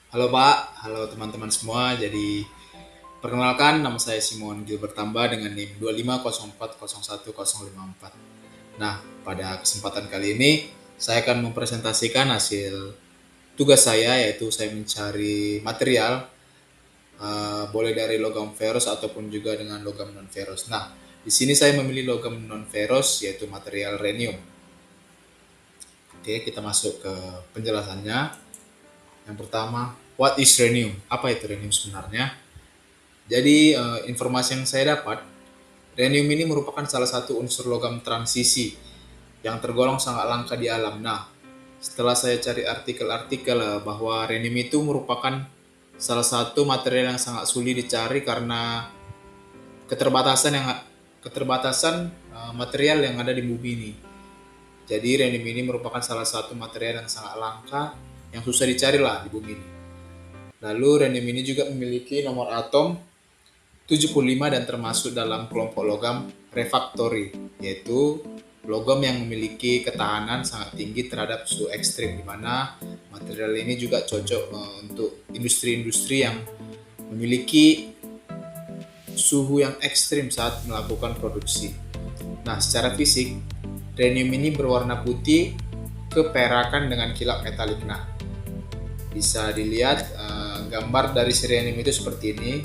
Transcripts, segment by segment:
Halo Pak, halo teman-teman semua. Jadi perkenalkan, nama saya Simon Gilbert Tamba dengan NIM 2504010054. Nah, pada kesempatan kali ini saya akan mempresentasikan hasil tugas saya, yaitu saya mencari material boleh dari logam ferrous ataupun juga dengan logam non ferrous. Nah, di sini saya memilih logam non ferrous yaitu material rhenium. Oke, kita masuk ke penjelasannya. Yang pertama, what is rhenium? Apa itu rhenium sebenarnya? Jadi informasi yang saya dapat, rhenium ini merupakan salah satu unsur logam transisi yang tergolong sangat langka di alam. Nah, setelah saya cari artikel-artikel bahwa rhenium itu merupakan salah satu material yang sangat sulit dicari karena keterbatasan yang keterbatasan material yang ada di bumi ini. Jadi rhenium ini merupakan salah satu material yang sangat langka yang susah dicari lah di bumi ini. Lalu rhenium ini juga memiliki nomor atom 75 dan termasuk dalam kelompok logam refraktori, yaitu logam yang memiliki ketahanan sangat tinggi terhadap suhu ekstrim, di mana material ini juga cocok untuk industri-industri yang memiliki suhu yang ekstrim saat melakukan produksi. Nah, secara fisik, rhenium ini berwarna putih keperakan dengan kilap metalik. Nah, bisa dilihat gambar dari si rhenium itu seperti ini.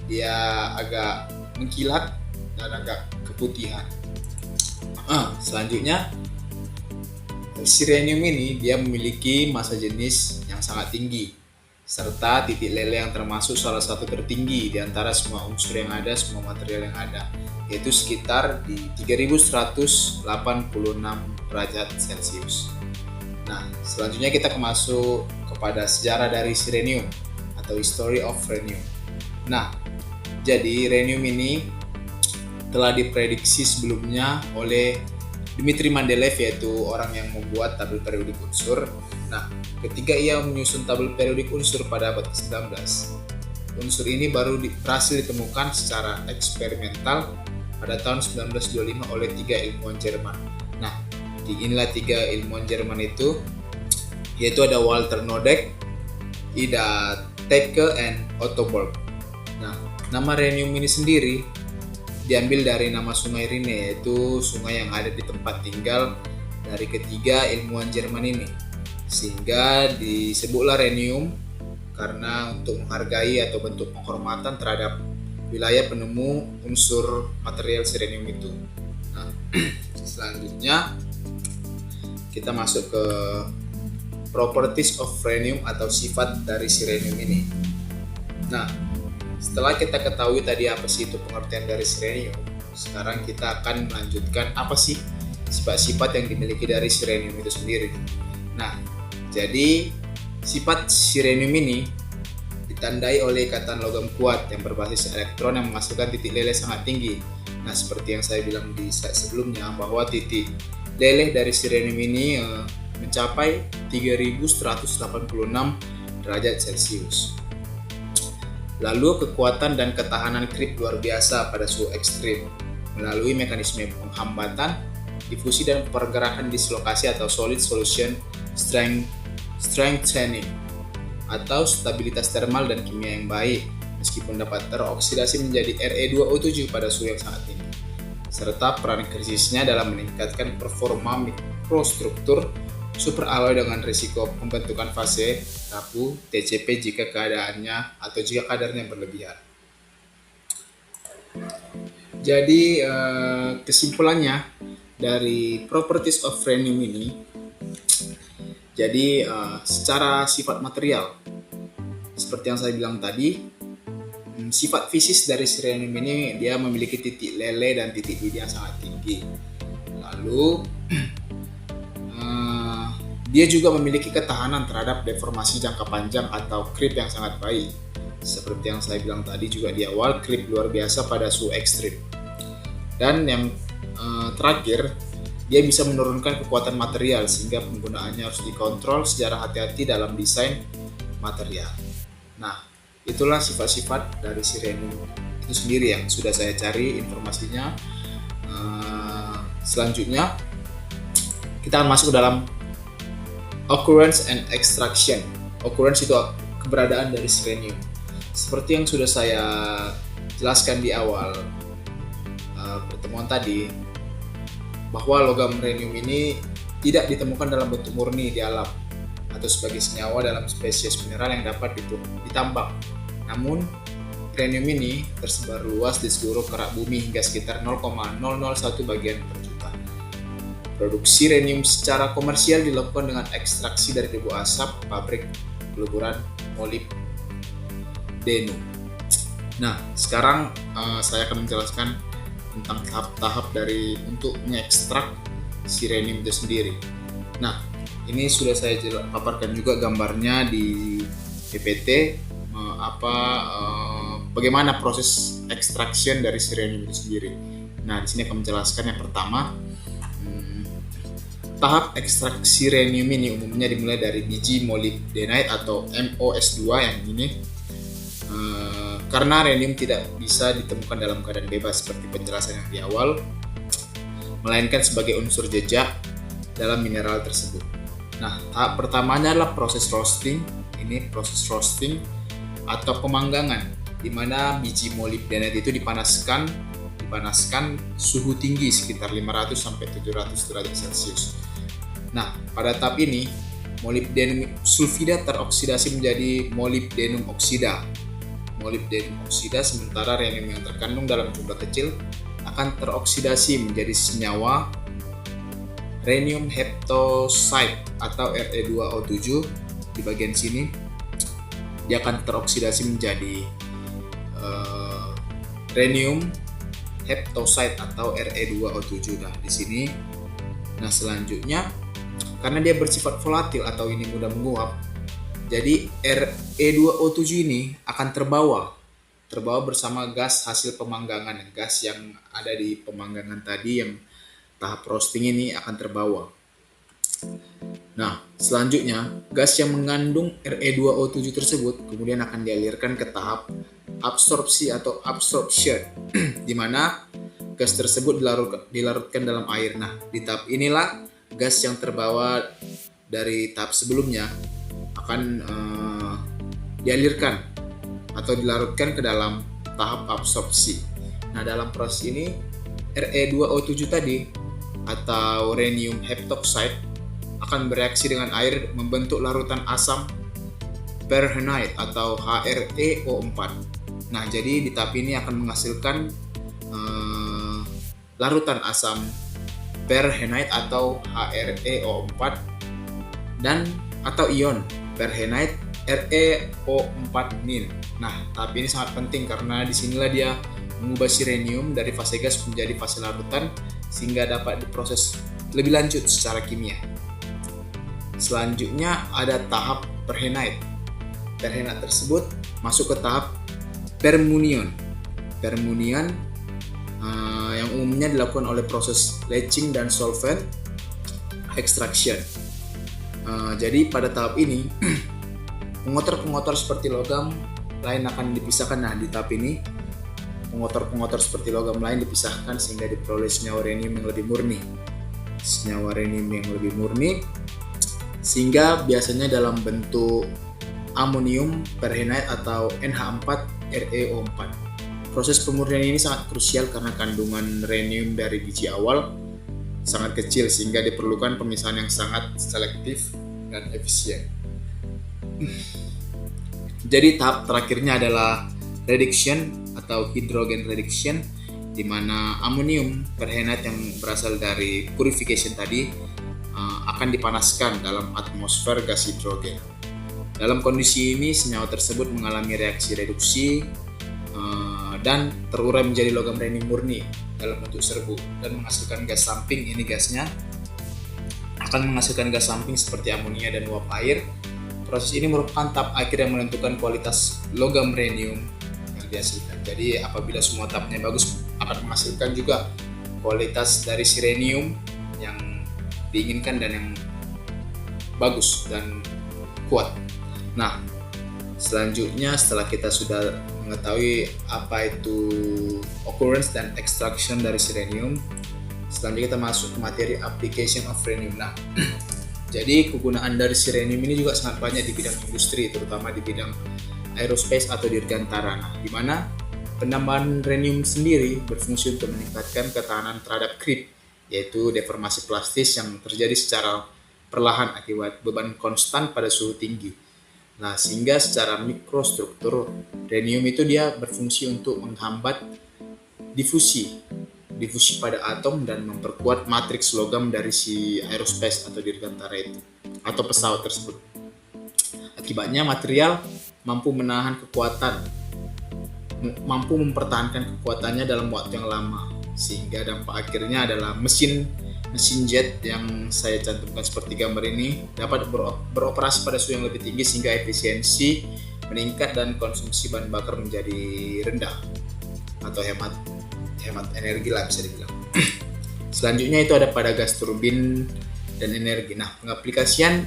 Dia agak mengkilat dan agak keputihan. Selanjutnya, sirenium ini dia memiliki massa jenis yang sangat tinggi serta titik lele yang termasuk salah satu tertinggi di antara semua unsur yang ada, semua material yang ada, yaitu sekitar di 3186 derajat Celcius. Nah, selanjutnya kita masuk kepada sejarah dari sirenium atau history of rhenium. Nah, jadi rhenium ini telah diprediksi sebelumnya oleh Dmitri Mendeleev, yaitu orang yang membuat tabel periodik unsur. Nah, ketika ia menyusun tabel periodik unsur pada abad ke-19, unsur ini baru berhasil ditemukan secara eksperimental pada tahun 1925 oleh 3 ilmuwan Jerman. Nah, inilah 3 ilmuwan Jerman itu, yaitu ada Walter Noddack, Ida Tecke, and Otto Borg. Nah, nama rhenium ini sendiri diambil dari nama sungai Rhine, yaitu sungai yang ada di tempat tinggal dari ketiga ilmuwan Jerman ini. Sehingga disebutlah rhenium karena untuk menghargai atau bentuk penghormatan terhadap wilayah penemu unsur material rhenium itu. Nah, selanjutnya kita masuk ke properties of rhenium atau sifat dari rhenium ini. Nah, setelah kita ketahui tadi apa sih itu pengertian dari rhenium, sekarang kita akan melanjutkan apa sih sifat-sifat yang dimiliki dari rhenium itu sendiri. Nah, jadi sifat rhenium ini ditandai oleh ikatan logam kuat yang berbasis elektron yang menghasilkan titik leleh sangat tinggi. Nah, seperti yang saya bilang di slide sebelumnya, bahwa titik leleh dari rhenium ini mencapai 3186 derajat Celcius. Lalu kekuatan dan ketahanan krip luar biasa pada suhu ekstrim melalui mekanisme penghambatan, difusi dan pergerakan dislokasi atau solid solution strengthening atau stabilitas termal dan kimia yang baik meskipun dapat teroksidasi menjadi Re2O7 pada suhu yang sangat tinggi, serta peran krisisnya dalam meningkatkan performa mikrostruktur superalloy dengan risiko pembentukan fase rapuh TCP jika keadaannya atau jika kadarnya berlebihan. Jadi kesimpulannya dari properties of rhenium ini, jadi secara sifat material seperti yang saya bilang tadi, sifat fisik dari rhenium ini dia memiliki titik lele dan titik didih yang sangat tinggi. Lalu dia juga memiliki ketahanan terhadap deformasi jangka panjang atau creep yang sangat baik. Seperti yang saya bilang tadi juga di awal, creep luar biasa pada suhu ekstrim. Dan yang terakhir, dia bisa menurunkan kekuatan material sehingga penggunaannya harus dikontrol secara hati-hati dalam desain material. Nah, itulah sifat-sifat dari rhenium itu sendiri yang sudah saya cari informasinya. Selanjutnya, kita akan masuk ke dalam occurrence and extraction. Occurrence itu keberadaan dari sirenium. Seperti yang sudah saya jelaskan di awal pertemuan tadi, bahwa logam rhenium ini tidak ditemukan dalam bentuk murni di alam atau sebagai senyawa dalam spesies mineral yang dapat ditambang. Namun, rhenium ini tersebar luas di seluruh kerak bumi hingga sekitar 0,001 bagian per juta. Produksi rhenium secara komersial dilakukan dengan ekstraksi dari debu asap pabrik peleburan molybdenum. Nah, sekarang saya akan menjelaskan tentang tahap-tahap untuk mengekstrak si rhenium itu sendiri. Nah, ini sudah saya paparkan juga gambarnya di PPT bagaimana proses extraction dari si rhenium itu sendiri. Nah, di sini akan menjelaskan yang pertama, tahap ekstraksi rhenium ini umumnya dimulai dari biji molybdenite atau MOS2 yang ini. Karena rhenium tidak bisa ditemukan dalam keadaan bebas seperti penjelasan yang di awal, melainkan sebagai unsur jejak dalam mineral tersebut. Nah, tahap pertamanya adalah proses roasting. Ini proses roasting atau pemanggangan, di mana biji molybdenite itu dipanaskan suhu tinggi sekitar 500 sampai 700 derajat Celcius. Nah, pada tahap ini molybdenum sulfida teroksidasi menjadi molybdenum oksida. Molybdenum oksida, sementara rhenium yang terkandung dalam jumlah kecil akan teroksidasi menjadi senyawa rhenium heptoxide atau Re2O7. Di bagian sini dia akan teroksidasi menjadi rhenium heptoxide atau Re2O7. Nah, di sini. Nah, selanjutnya karena dia bersifat volatil atau ini mudah menguap, jadi Re2O7 ini akan terbawa bersama gas hasil pemanggangan. Gas yang ada di pemanggangan tadi yang tahap roasting ini akan terbawa. Nah, selanjutnya gas yang mengandung Re2O7 tersebut kemudian akan dialirkan ke tahap absorpsi atau absorption, di mana gas tersebut dilarutkan dalam air. Nah, di tahap inilah gas yang terbawa dari tahap sebelumnya akan dialirkan atau dilarutkan ke dalam tahap absorpsi. Nah, dalam proses ini Re2O7 tadi atau rhenium heptoxide akan bereaksi dengan air membentuk larutan asam perrhenite atau HReO4. Nah, jadi di tahap ini akan menghasilkan larutan asam perrhenite atau HReO4 dan atau ion perrhenite ReO4-. Nah, tahap ini sangat penting karena disinilah dia mengubah si rhenium dari fase gas menjadi fase larutan sehingga dapat diproses lebih lanjut secara kimia. Selanjutnya ada tahap perrhenite. Perrhenite tersebut masuk ke tahap permunion. Permunion yang umumnya dilakukan oleh proses leaching dan solvent extraction. Jadi pada tahap ini pengotor-pengotor seperti logam lain akan dipisahkan. Nah, di tahap ini pengotor-pengotor seperti logam lain dipisahkan sehingga diperoleh senyawa rhenium yang lebih murni. Senyawa rhenium yang lebih murni sehingga biasanya dalam bentuk amonium perrhenite atau NH4ReO4. Proses pemurnian ini sangat krusial karena kandungan rhenium dari biji awal sangat kecil sehingga diperlukan pemisahan yang sangat selektif dan efisien. Jadi tahap terakhirnya adalah reduction atau hydrogen reduction, di mana amonium perrhenite yang berasal dari purification tadi akan dipanaskan dalam atmosfer gas hidrogen. Dalam kondisi ini senyawa tersebut mengalami reaksi reduksi dan terurai menjadi logam rhenium murni dalam bentuk serbu dan menghasilkan gas samping. Ini gasnya akan menghasilkan gas samping seperti amonia dan uap air. Proses ini merupakan tahap akhir yang menentukan kualitas logam rhenium yang dihasilkan. Jadi apabila semua tahapnya bagus akan menghasilkan juga kualitas dari si rhenium yang diinginkan dan yang bagus dan kuat. Nah, selanjutnya setelah kita sudah mengetahui apa itu occurrence dan extraction dari rhenium, selanjutnya kita masuk ke materi application of rhenium. Nah, Jadi kegunaan dari sirenium ini juga sangat banyak di bidang industri, terutama di bidang aerospace atau dirgantara. Nah, di mana penambahan rhenium sendiri berfungsi untuk meningkatkan ketahanan terhadap creep, yaitu deformasi plastis yang terjadi secara perlahan akibat beban konstan pada suhu tinggi. Nah, sehingga secara mikrostruktur, rhenium itu dia berfungsi untuk menghambat difusi pada atom dan memperkuat matriks logam dari si aerospace atau dirgantara itu atau pesawat tersebut. Akibatnya material mampu mempertahankan kekuatannya dalam waktu yang lama, sehingga dampak akhirnya adalah mesin jet yang saya cantumkan seperti gambar ini dapat beroperasi pada suhu yang lebih tinggi sehingga efisiensi meningkat dan konsumsi bahan bakar menjadi rendah atau hemat energi lah bisa dibilang. Selanjutnya itu ada pada gas turbin dan energi. Nah, pengaplikasian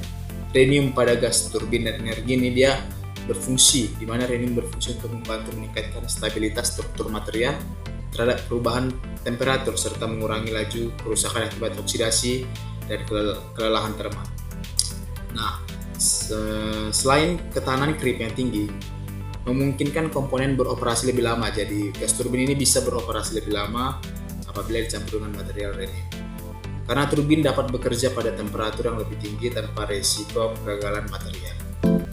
rhenium pada gas turbin dan energi ini dia berfungsi, di mana rhenium berfungsi untuk membantu meningkatkan stabilitas struktur material terhadap perubahan temperatur serta mengurangi laju kerusakan akibat oksidasi dan kelelahan termal. Nah, selain ketahanan creep yang tinggi, memungkinkan komponen beroperasi lebih lama. Jadi gas turbin ini bisa beroperasi lebih lama apabila dicampur dengan material rhenium. Karena turbin dapat bekerja pada temperatur yang lebih tinggi tanpa resiko kegagalan material.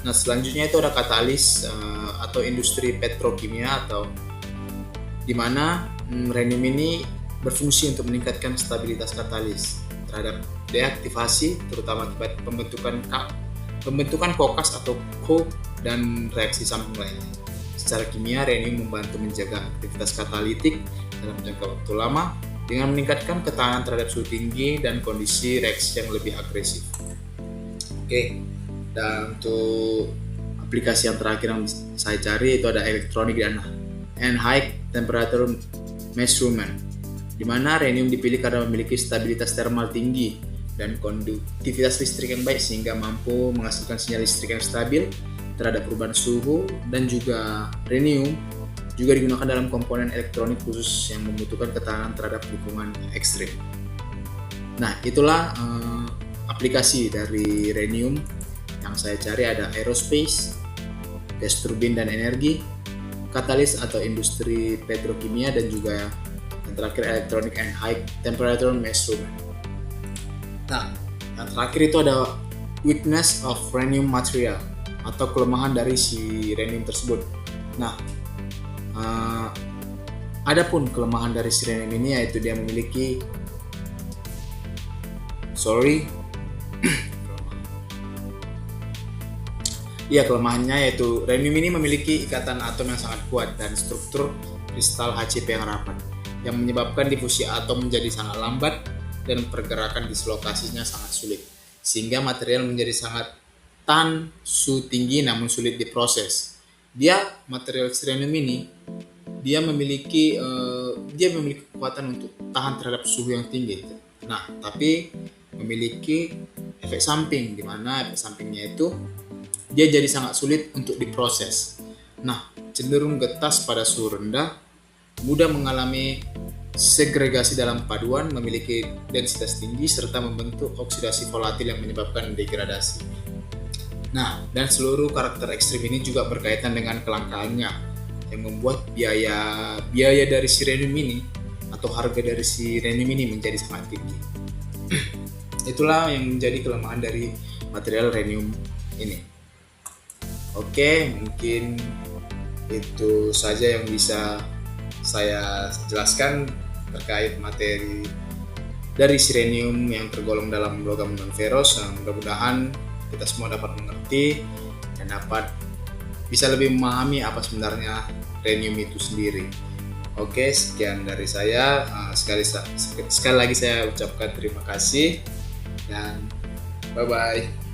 Nah, selanjutnya itu ada katalis atau industri petrokimia, atau di mana rhenium ini berfungsi untuk meningkatkan stabilitas katalis terhadap deaktivasi, terutama akibat pembentukan kokas atau coke dan reaksi samping lainnya. Secara kimia, rhenium membantu menjaga aktivitas katalitik dalam jangka waktu lama dengan meningkatkan ketahanan terhadap suhu tinggi dan kondisi reaksi yang lebih agresif. Oke, dan untuk aplikasi yang terakhir yang saya cari itu ada elektronik dan high temperature measurement, di mana rhenium dipilih karena memiliki stabilitas termal tinggi dan konduktivitas listrik yang baik sehingga mampu menghasilkan sinyal listrik yang stabil terhadap perubahan suhu. Dan juga rhenium juga digunakan dalam komponen elektronik khusus yang membutuhkan ketahanan terhadap lingkungan ekstrim. Nah, itulah aplikasi dari rhenium yang saya cari. Ada aerospace, gas turbin dan energi, katalis atau industri petrokimia, dan juga yang terakhir elektronik and high temperature measurement. Nah, yang terakhir itu ada weakness of rhenium material atau kelemahan dari si rhenium tersebut. Nah, adapun kelemahan dari si rhenium ini yaitu dia memiliki kelemahannya yaitu rhenium ini memiliki ikatan atom yang sangat kuat dan struktur kristal HCP yang rapat, yang menyebabkan difusi atom menjadi sangat lambat dan pergerakan dislokasinya sangat sulit, sehingga material menjadi sangat tahan suhu tinggi namun sulit diproses. Material rhenium ini dia memiliki kekuatan untuk tahan terhadap suhu yang tinggi. Nah, tapi memiliki efek samping, di mana efek sampingnya itu dia jadi sangat sulit untuk diproses. Nah, cenderung getas pada suhu rendah, mudah mengalami segregasi dalam paduan, memiliki densitas tinggi, serta membentuk oksidasi volatil yang menyebabkan degradasi. Nah, dan seluruh karakter ekstrim ini juga berkaitan dengan kelangkaannya, yang membuat biaya dari si rhenium ini atau harga dari si rhenium ini menjadi sangat tinggi. Itulah yang menjadi kelemahan dari material rhenium ini. Oke, mungkin itu saja yang bisa saya jelaskan terkait materi dari si rhenium yang tergolong dalam logam non-ferrous. Mudah-mudahan kita semua dapat mengerti dan dapat bisa lebih memahami apa sebenarnya rhenium itu sendiri. Oke, sekian dari saya. Sekali lagi saya ucapkan terima kasih dan bye-bye.